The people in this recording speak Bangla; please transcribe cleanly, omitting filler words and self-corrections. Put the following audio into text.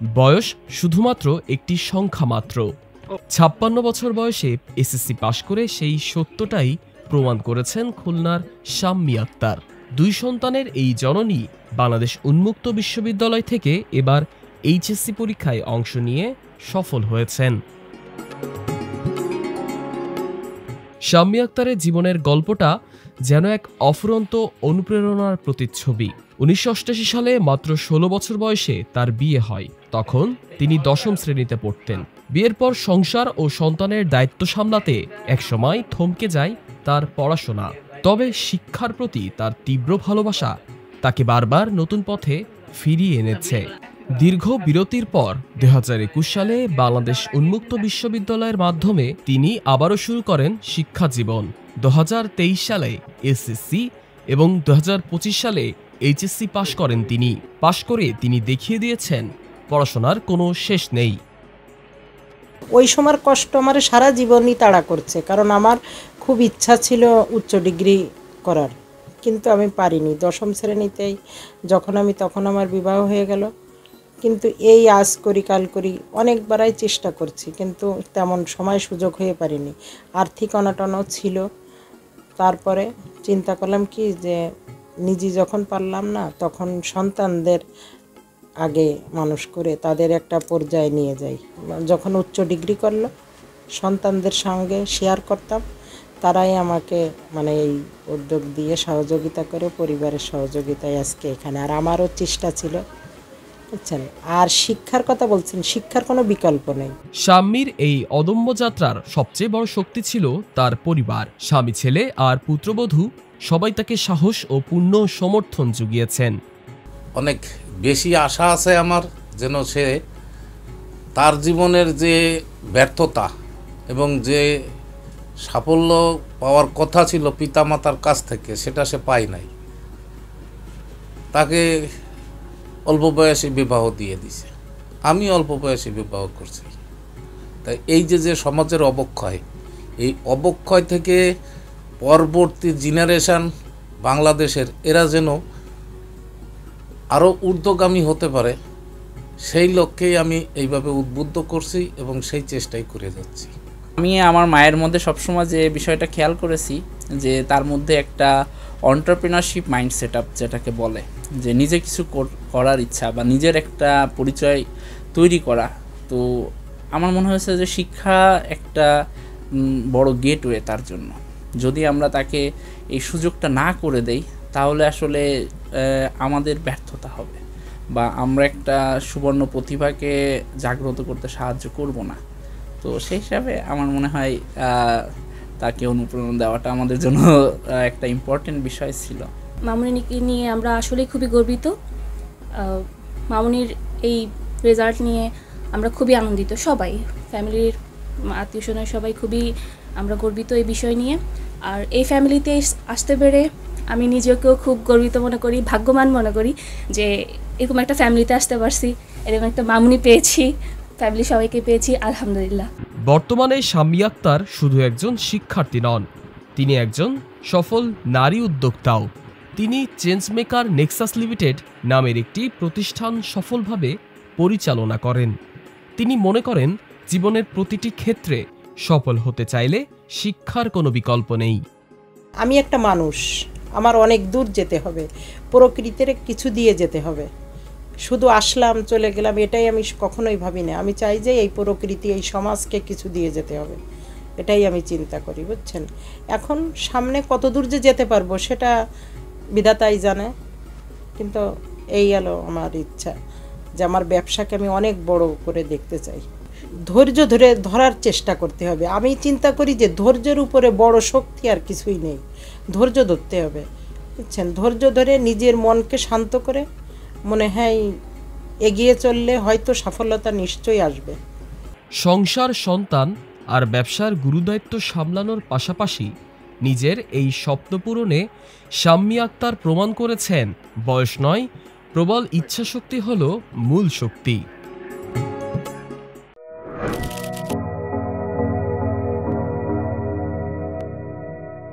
বয়স শুধুমাত্র একটি সংখ্যা মাত্র। ৫৬ বছর বয়সে এসএসসি পাশ করে সেই সত্যটাই প্রমাণ করেছেন খুলনার শাম্মী আক্তার। ২ সন্তানের এই জননী বাংলাদেশ উন্মুক্ত বিশ্ববিদ্যালয় থেকে এবার এইচএসসি পরীক্ষায় অংশ নিয়ে সফল হয়েছেন। শাম্মী আক্তারের জীবনের গল্পটা যেন এক অফুরন্ত অনুপ্রেরণার প্রতিচ্ছবি। ১৯৮৮ সালে মাত্র ১৬ বছর বয়সে তার বিয়ে হয়। তখন তিনি ১০ম শ্রেণীতে পড়তেন। বিয়ের পর সংসার ও সন্তানের দায়িত্ব সামলাতে একসময় থমকে যায় তার পড়াশোনা। তবে শিক্ষার প্রতি তার তীব্র ভালোবাসা তাকে বারবার নতুন পথে ফিরিয়ে এনেছে। দীর্ঘ বিরতির পর ২০২১ সালে বাংলাদেশ উন্মুক্ত বিশ্ববিদ্যালয়ের মাধ্যমে তিনি আবারও শুরু করেন শিক্ষা জীবন। ২০২৩ সালে এসএসসি এবং ২০২৫ সালে এইচএসসি পাশ করেন তিনি। পাশ করে তিনি দেখিয়ে দিয়েছেন পড়াশোনার কোনো শেষ নেই। ওই সময়ের কষ্ট আমার সারা জীবনই তাড়া করছে, কারণ আমার খুব ইচ্ছা ছিল উচ্চ ডিগ্রি করার, কিন্তু আমি পারিনি। ১০ম শ্রেণীতেই তখন আমার বিবাহ হয়ে গেল। কিন্তু এই আজ করি কাল করি অনেকবারই চেষ্টা করছি, কিন্তু তেমন সময় সুযোগ হয়ে পারিনি। আর্থিক অনটনও ছিল। তারপরে চিন্তা করলাম কি যে নিজে যখন পারলাম না, তখন সন্তানদের আগে মানুষ করে তাদের একটা পর্যায়ে নিয়ে যাই। যখন উচ্চ ডিগ্রি করলো, সন্তানদের সঙ্গে শেয়ার করতাম, তারাই আমাকে এই উদ্যোগ দিয়ে সহযোগিতা করে, পরিবারের সহযোগিতায় আজকে এখানে। আর আমারও চেষ্টা ছিল, বুঝছেন। আর শিক্ষার কথা বলছেন, শিক্ষার কোনো বিকল্প নেই। শাম্মীর এই অদম্য যাত্রার সবচেয়ে বড় শক্তি ছিল তার পরিবার। স্বামী, ছেলে আর পুত্রবধূ সবাই তাকে সাহস ও পূর্ণ সমর্থন জুগিয়েছেন। অনেক বেশি আশা আছে আমার, যেন সে তার জীবনের যে ব্যর্থতা এবং যে সাফল্য পাওয়ার কথা ছিল পিতামাতার কাছ থেকে, সেটা সে পায় নাই। তাকে অল্প বয়সে বিবাহ দিয়ে দিছে, আমি অল্প বয়সে বিবাহ করছি। তাই এই যে সমাজের অবক্ষয়, এই অবক্ষয় থেকে পরবর্তী জেনারেশন বাংলাদেশের এরা যেন আরও ঊর্ধ্বগামী হতে পারে, সেই লক্ষ্যেই আমি এইভাবে উদ্বুদ্ধ করছি এবং সেই চেষ্টাই করে যাচ্ছি। আমি আমার মায়ের মধ্যে সবসময় যে বিষয়টা খেয়াল করেছি, যে তার মধ্যে একটা এন্টারপ্রেনারশিপ মাইন্ড সেট আপ যেটাকে বলে, যে নিজে কিছু করার ইচ্ছা বা নিজের একটা পরিচয় তৈরি করা। তো আমার মনে হয়েছে যে শিক্ষা একটা বড় গেটওয়ে তার জন্য। যদি আমরা তাকে এই সুযোগটা না করে দেই, তাহলে আসলে আমাদের ব্যর্থতা হবে, বা আমরা একটা সুবর্ণ প্রতিভাকে জাগ্রত করতে সাহায্য করব না। তো সেই হিসাবে আমার মনে হয় তাকে অনুপ্রেরণা দেওয়াটা আমাদের জন্য একটা ইম্পর্টেন্ট বিষয় ছিল। মামুনিকে নিয়ে আমরা আসলে খুবই গর্বিত। মামুনির এই রেজাল্ট নিয়ে আমরা খুবই আনন্দিত, সবাই ফ্যামিলির আত্মীয় স্বজন সবাই খুবই আমরা গর্বিত এই বিষয় নিয়ে। আর এই ফ্যামিলিতে আসতে পেরে আমি নিজেকেও খুব গর্বিত মনে করি, ভাগ্যবান মনে করি যে এরকম একটা ফ্যামিলিতে আসতে পারছি, এরকম একটা মামুনি পেয়েছি, ফ্যামিলি সবাইকে পেয়েছি, আলহামদুলিল্লাহ। বর্তমানে শাম্মী আক্তার শুধু একজন শিক্ষার্থী নন, তিনি একজন সফল নারী উদ্যোক্তাও। তিনি চেঞ্জ মেকার নেক্সাস লিমিটেড নামের একটি প্রতিষ্ঠান সফলভাবে পরিচালনা করেন। তিনি মনে করেন জীবনের প্রতিটি ক্ষেত্রে সফল হতে চাইলে শিক্ষার কোনো বিকল্প নেই। আমি একটা মানুষ, আমার অনেক দূর যেতে হবে, প্রকৃতির কিছু দিয়ে যেতে হবে। শুধু আসলাম চলে গেলাম এটাই আমি কখনোই ভাবি না। আমি চাই যে এই প্রকৃতি, এই সমাজকে কিছু দিয়ে যেতে হবে, এটাই আমি চিন্তা করি, বুঝছেন। এখন সামনে কত দূর যে যেতে পারবো সেটা বিধাতাই জানে, কিন্তু এই হলো আমার ইচ্ছা যে আমার ব্যবসাকে আমি অনেক বড় করে দেখতে চাই। ধৈর্য ধরার চেষ্টা করতে হবে। আমি চিন্তা করি যে ধৈর্যের উপরে বড় শক্তি আর কিছুই নেই। ধৈর্য ধরতে হবে, বুঝছেন। ধৈর্য ধরে নিজের মনকে শান্ত করে মনে হয় এগিয়ে চললে হয়তো সফলতা নিশ্চয়ই আসবে। সংসার, সন্তান আর ব্যবসার গুরুদায়িত্ব সামলানোর পাশাপাশি নিজের এই স্বপ্ন পূরণে শাম্মী আক্তার প্রমাণ করেছেন বয়স নয়, প্রবল ইচ্ছাশক্তি হলো মূল শক্তি।